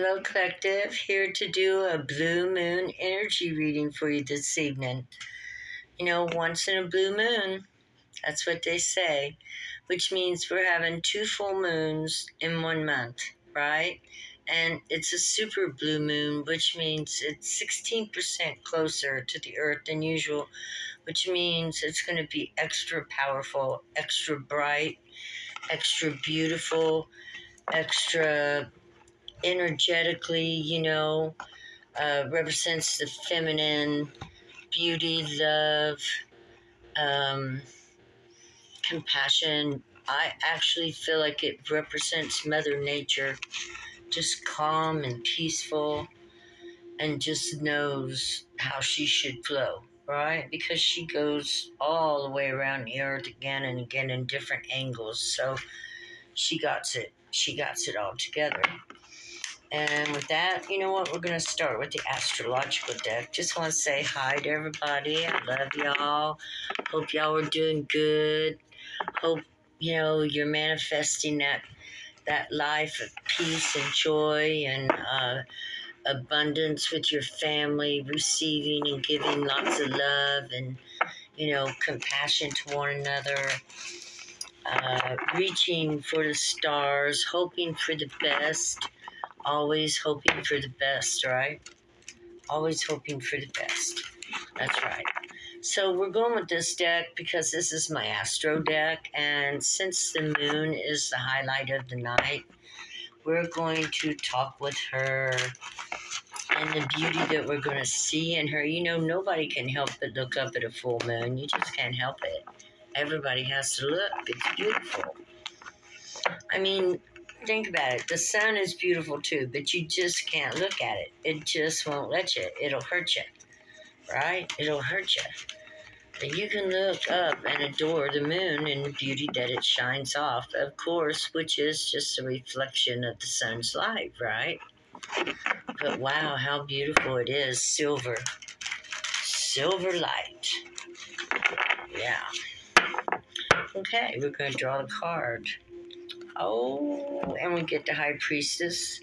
Hello, Collective. Here to do a blue moon energy reading for you this evening. You know, once in a blue moon, that's what they say, which means we're having two full moons in 1 month, right? And it's a super blue moon, which means it's 16% closer to the earth than usual, which means it's going to be extra powerful, extra bright, extra beautiful, extra energetically, represents the feminine, beauty, love, um, compassion. I actually feel like it represents Mother Nature, just calm and peaceful, and just knows how she should flow, right? Because she goes all the way around the earth again and again in different angles. So she got it. She got it all together. And with that, you know what? We're going to start with the astrological deck. Just want to say hi to everybody. I love y'all. Hope y'all are doing good. Hope, you're manifesting that life of peace and joy and abundance with your family, receiving and giving lots of love and, compassion to one another. Reaching for the stars, hoping for the best. Always hoping for the best, right? Always hoping for the best. That's right. So we're going with this deck because this is my astro deck, and since the moon is the highlight of the night, we're going to talk with her and the beauty that we're going to see in her. Nobody can help but look up at a full moon. You just can't help it. Everybody has to look. It's beautiful. I mean, think about it. The sun is beautiful too, but you just can't look at it. It just won't let you. It'll hurt you, right? It'll hurt you. But you can look up and adore the moon and the beauty that it shines off, of course, which is just a reflection of the sun's light, right? But wow, how beautiful it is. Silver. Silver light. Yeah. Okay, we're going to draw the card. Oh, and we get the High Priestess.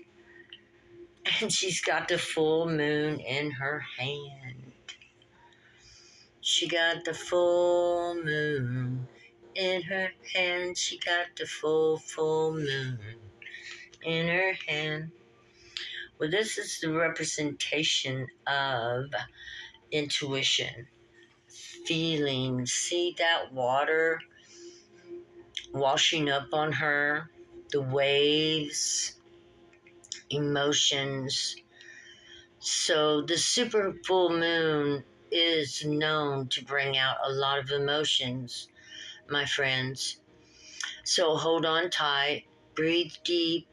And she's got the full moon in her hand. She got the full moon in her hand. She got the full moon in her hand. Well, this is the representation of intuition, feeling. See that water washing up on her, the waves, emotions. So the super full moon is known to bring out a lot of emotions, my friends. So hold on tight, breathe deep,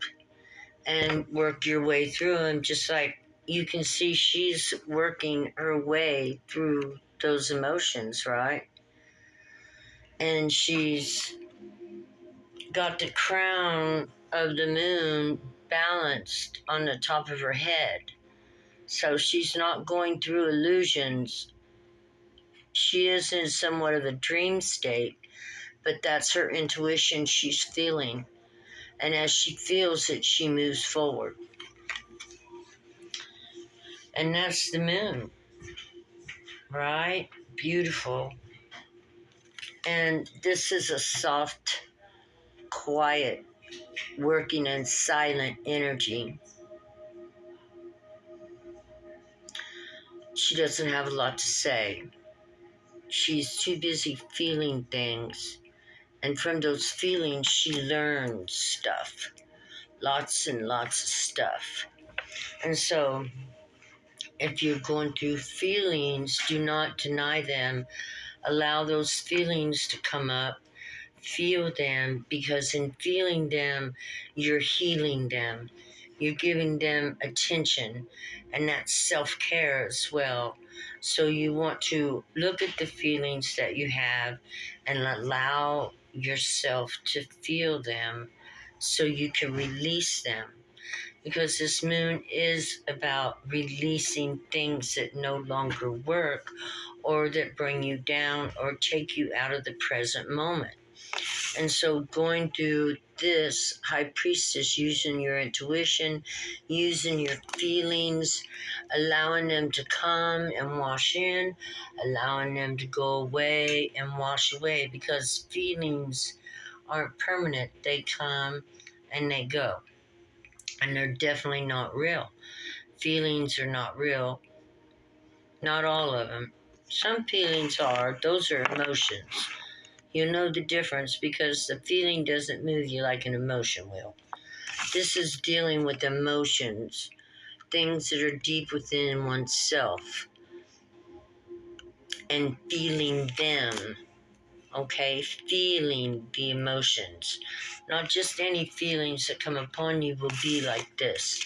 and work your way through them. Just like you can see, she's working her way through those emotions, right? And she's got the crown of the moon balanced on the top of her head. So she's not going through illusions. She is in somewhat of a dream state, but that's her intuition she's feeling. And as she feels it, she moves forward. And that's the moon, right? Beautiful. And this is a soft, quiet, working and silent energy. She doesn't have a lot to say. She's too busy feeling things. And from those feelings, she learns stuff. Lots and lots of stuff. And so, if you're going through feelings, do not deny them. Allow those feelings to come up. Feel them, because in feeling them, you're healing them. You're giving them attention, and that's self-care as well. So you want to look at the feelings that you have and allow yourself to feel them so you can release them. Because this moon is about releasing things that no longer work or that bring you down or take you out of the present moment. And so going through this high priestess, using your intuition, using your feelings, allowing them to come and wash in, allowing them to go away and wash away, because feelings aren't permanent. They come and they go, and they're definitely not real. Feelings are not real. Not all of them. Some feelings are. Those are emotions. You know the difference because the feeling doesn't move you like an emotion will. This is dealing with emotions, things that are deep within oneself, and feeling them. Okay, feeling the emotions. Not just any feelings that come upon you will be like this.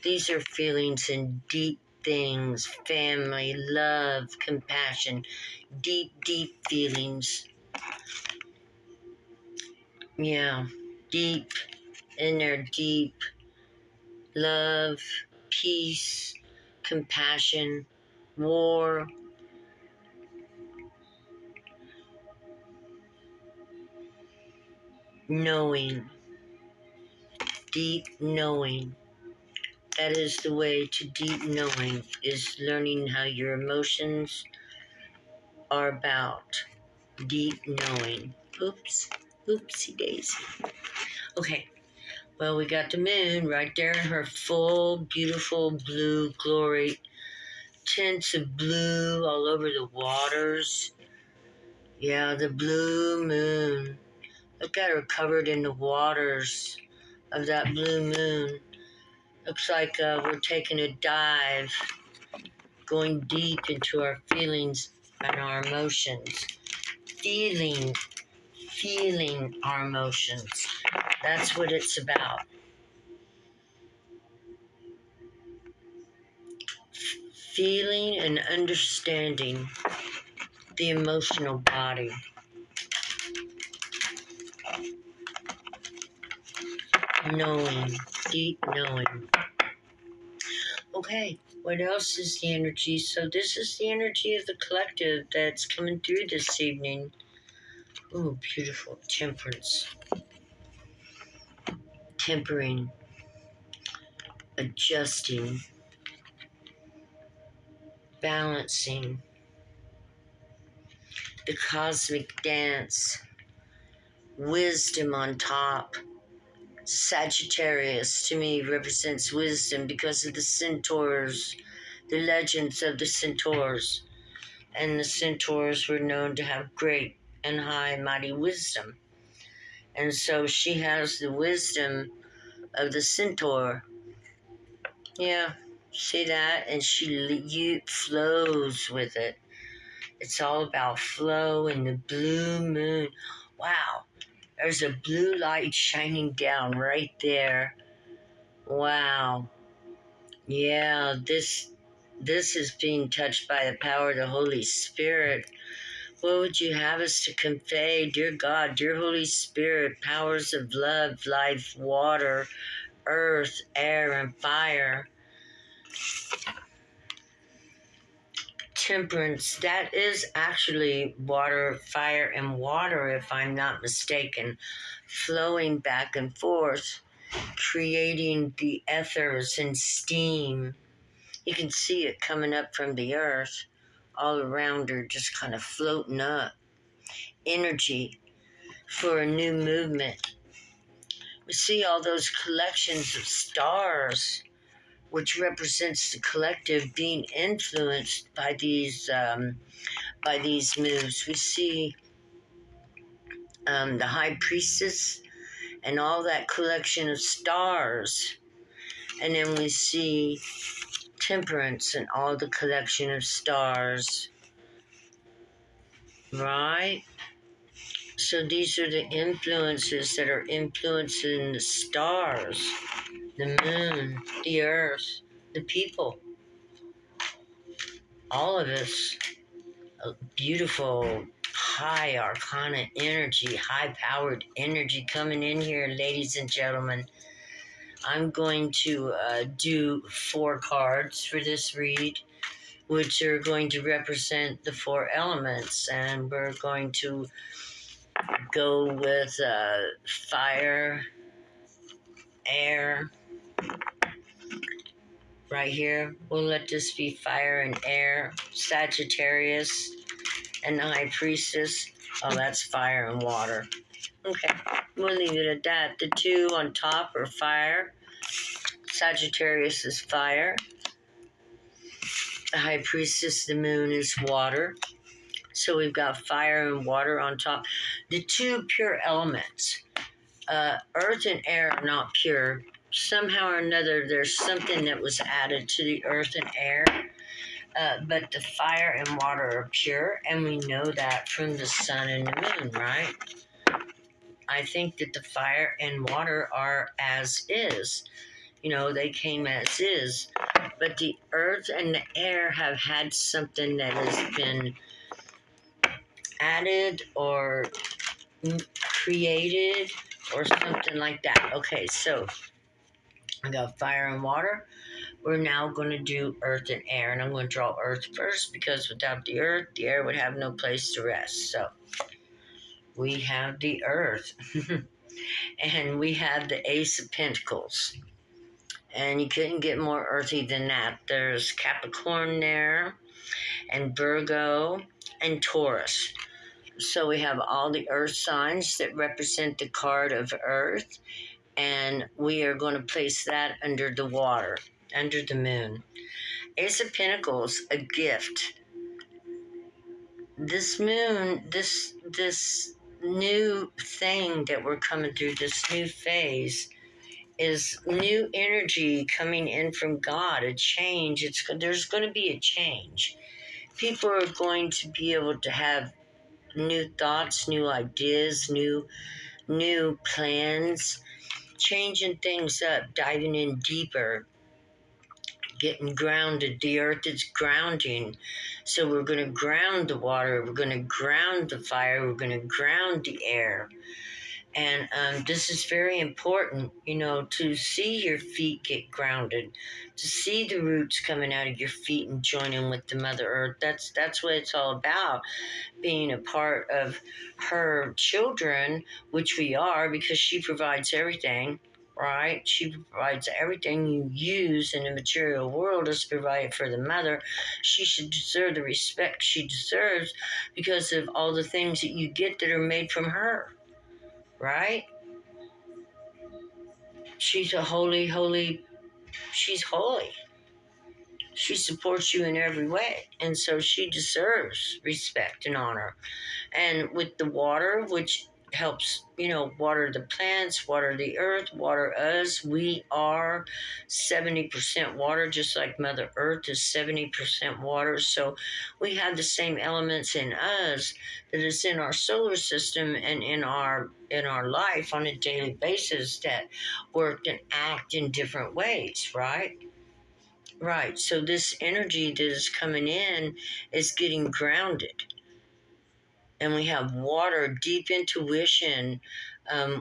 These are feelings in deep things, family, love, compassion, deep, deep feelings. Yeah, deep, inner, deep love, peace, compassion, war, knowing, deep knowing. That is the way to deep knowing, is learning how your emotions are about. Deep knowing. Oops, oopsie daisy. Okay, well, we got the moon right there in her full, beautiful blue glory. Tints of blue all over the waters. Yeah, the blue moon. Look at her covered in the waters of that blue moon. Looks like we're taking a dive, going deep into our feelings and our emotions. Feeling, feeling our emotions. That's what it's about. Feeling and understanding the emotional body. Knowing, deep knowing. Okay, what else is the energy? So this is the energy of the collective that's coming through this evening. Oh, beautiful. Temperance. Tempering. Adjusting. Balancing. The cosmic dance. Wisdom on top. Sagittarius to me represents wisdom because of the centaurs, the legends of the centaurs. And the centaurs were known to have great and high mighty wisdom. And so she has the wisdom of the centaur. Yeah, see that? And she flows with it. It's all about flow and the blue moon. Wow, there's a blue light shining down right there. Wow. Yeah, this is being touched by the power of the Holy Spirit. What would you have us to convey, dear God, dear Holy Spirit, powers of love, life, water, earth, air, and fire? Temperance, that is actually water, fire, and water, if I'm not mistaken, flowing back and forth, creating the ethers and steam. You can see it coming up from the earth, all around her, just kind of floating up. Energy for a new movement. We see all those collections of stars, which represents the collective being influenced by these moves. We see the high priestess and all that collection of stars, and then we see temperance and all the collection of stars. Right? So these are the influences that are influencing the stars, the moon, the earth, the people, all of us. A beautiful, high arcana energy, high powered energy coming in here, ladies and gentlemen. I'm going to do 4 cards for this read, which are going to represent the 4 elements, and we're going to go with fire, air. Right here, we'll let this be fire and air. Sagittarius and the High Priestess. Oh, that's fire and water. Okay, we'll leave it at that. The two on top are fire. Sagittarius is fire. The High Priestess, the moon, is water. So we've got fire and water on top. The two pure elements, earth and air, are not pure. Somehow or another, there's something that was added to the earth and air. But the fire and water are pure, and we know that from the sun and the moon, right? I think that the fire and water are as is. They came as is. But the earth and the air have had something that has been added or created or something like that. Okay, so I got fire and water. We're now going to do earth and air, and I'm going to draw earth first because without the earth, the air would have no place to rest. So we have the earth, and we have the Ace of Pentacles, and you couldn't get more earthy than that. There's Capricorn there, and Virgo, and Taurus. So we have all the earth signs that represent the card of earth, and we are going to place that under the water, under the moon. Ace of Pentacles, a gift. This moon, this new thing that we're coming through, this new phase, is new energy coming in from God, a change. There's going to be a change. People are going to be able to have new thoughts, new ideas, new plans, changing things up, diving in deeper, getting grounded. The earth is grounding. So we're going to ground the water, we're going to ground the fire, we're going to ground the air. And this is very important, to see your feet get grounded, to see the roots coming out of your feet and joining with the Mother Earth. That's what it's all about, being a part of her children, which we are, because she provides everything, right? She provides everything you use in the material world is provided for the mother. She should deserve the respect she deserves because of all the things that you get that are made from her. Right? She's she's holy. She supports you in every way. And so she deserves respect and honor. And with the water, which helps, water the plants, water the earth, water us. We are 70% water, just like Mother Earth is 70% water. So we have the same elements in us that is in our solar system and in our life on a daily basis that work and act in different ways, right? Right. So this energy that is coming in is getting grounded, and we have water, deep intuition.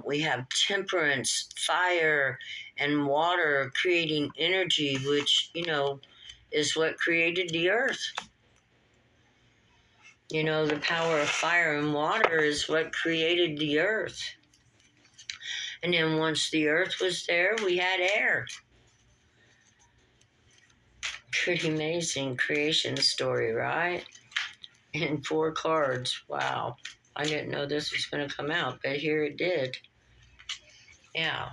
We have temperance, fire, and water creating energy, which, is what created the earth. The power of fire and water is what created the earth. And then once the earth was there, we had air. Pretty amazing creation story, right? And 4 cards. Wow. I didn't know this was going to come out, but here it did. Yeah.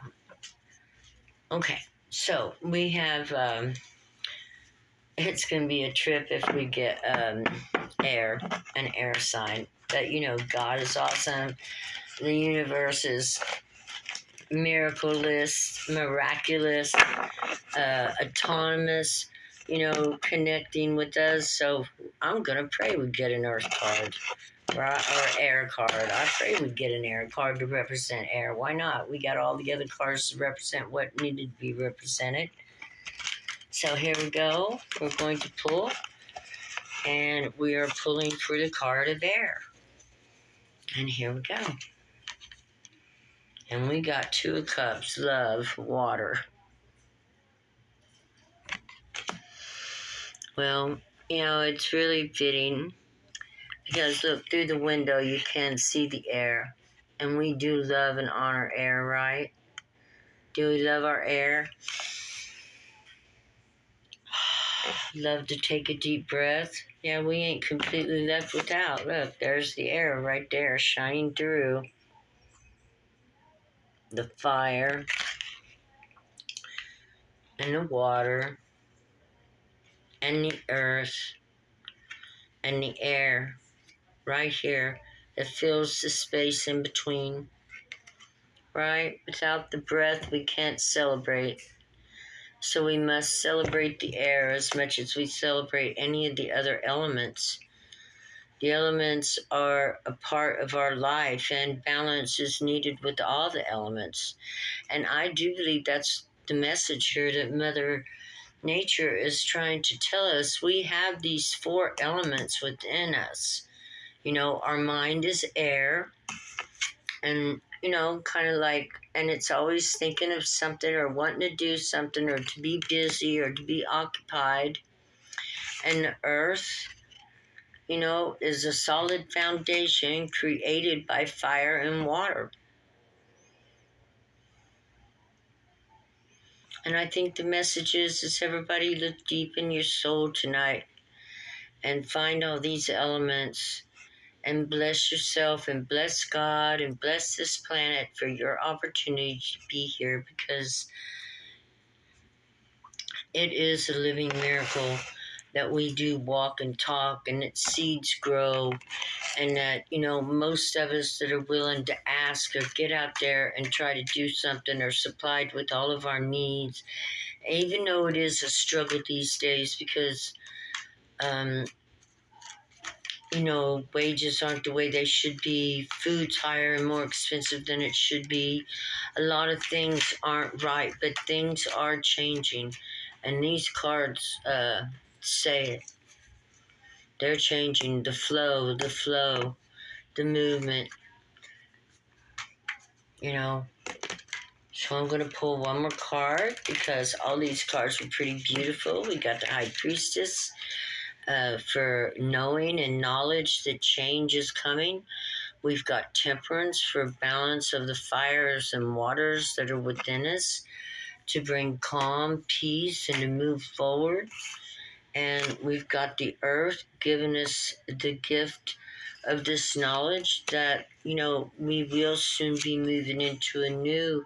Okay. So we have, it's going to be a trip if we get an air sign. But, God is awesome. The universe is miraculous, autonomous, connecting with us. So I'm going to pray we get an earth card. Right, or air card. I pray we get an air card to represent air. Why not? We got all the other cards to represent what needed to be represented. So here we go. We're going to pull, and we are pulling for the card of air. And here we go. And we got 2 of Cups, love, water. Well, it's really fitting Because look, through the window you can see the air. And we do love and honor air, right? Do we love our air? Love to take a deep breath. Yeah, we ain't completely left without. Look, there's the air right there shining through the fire and the water and the earth and the air right here that fills the space in between. Right? Without the breath, we can't celebrate. So we must celebrate the air as much as we celebrate any of the other elements. The elements are a part of our life, and balance is needed with all the elements. And I do believe that's the message here that Mother Nature is trying to tell us. We have these four elements within us. You know, our mind is air, and, you know, kind of like, and it's always thinking of something or wanting to do something or to be busy or to be occupied. And the earth, you know, is a solid foundation created by fire and water. And I think the message is everybody look deep in your soul tonight and find all these elements and bless yourself and bless God and bless this planet for your opportunity to be here, because it is a living miracle that we do walk and talk and that seeds grow, and that, you know, most of us that are willing to ask or get out there and try to do something are supplied with all of our needs, even though it is a struggle these days because, um, you know, wages aren't the way they should be, food's higher and more expensive than it should be. A lot of things aren't right, but things are changing. And these cards say it. They're changing the flow, the movement, you know. So I'm going to pull one more card because all these cards were pretty beautiful. We got the High Priestess for knowing and knowledge that change is coming. We've got Temperance for balance of the fires and waters that are within us to bring calm, peace, and to move forward. And we've got the Earth giving us the gift of this knowledge that, you know, we will soon be moving into a new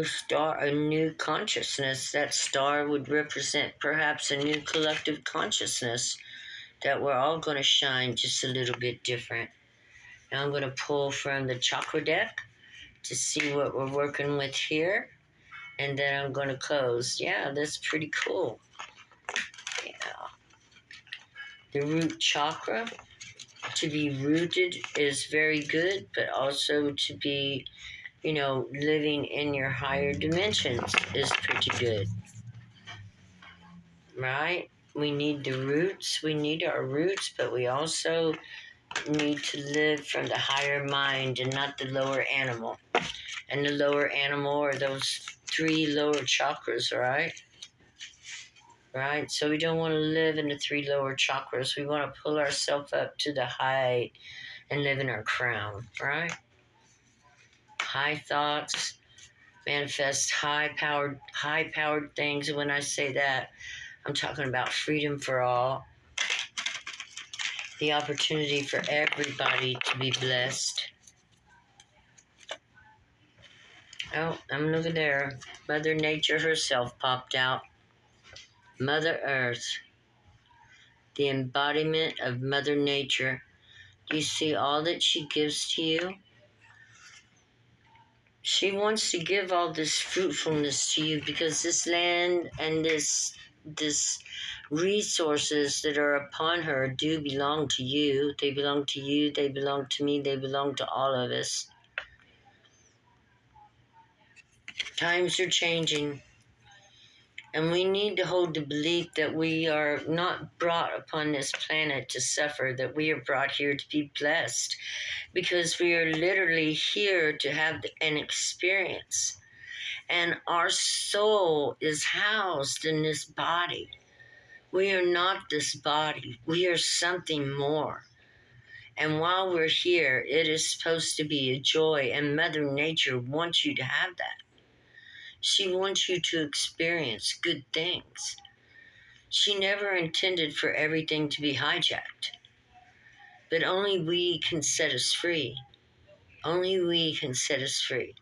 star, a new consciousness. That star would represent perhaps a new collective consciousness that we're all going to shine just a little bit different. Now I'm going to pull from the chakra deck to see what we're working with here, and then I'm going to close. Yeah, that's pretty cool. Yeah. The root chakra, to be rooted is very good, but also to be, you know, living in your higher dimensions is pretty good. Right? We need the roots, we need our roots, but we also need to live from the higher mind and not the lower animal. And the lower animal are those three lower chakras, right? Right? So we don't want to live in the three lower chakras. We want to pull ourselves up to the high and live in our crown, right? High thoughts manifest high-powered things. And when I say that, I'm talking about freedom for all, the opportunity for everybody to be blessed. Oh, I'm looking there. Mother Nature herself popped out. Mother Earth, the embodiment of Mother Nature. Do you see all that she gives to you? She wants to give all this fruitfulness to you because this land and this resources that are upon her do belong to you. They belong to you. They belong to me. They belong to all of us. Times are changing. And we need to hold the belief that we are not brought upon this planet to suffer, that we are brought here to be blessed, because we are literally here to have an experience. And our soul is housed in this body. We are not this body. We are something more. And while we're here, it is supposed to be a joy, and Mother Nature wants you to have that. She wants you to experience good things. She never intended for everything to be hijacked. But only we can set us free. Only we can set us free.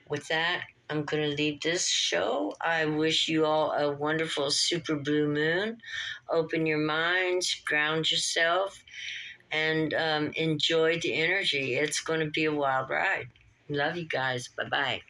With that, I'm going to leave this show. I wish you all a wonderful super blue moon. Open your minds, ground yourself, and enjoy the energy. It's going to be a wild ride. Love you guys. Bye bye.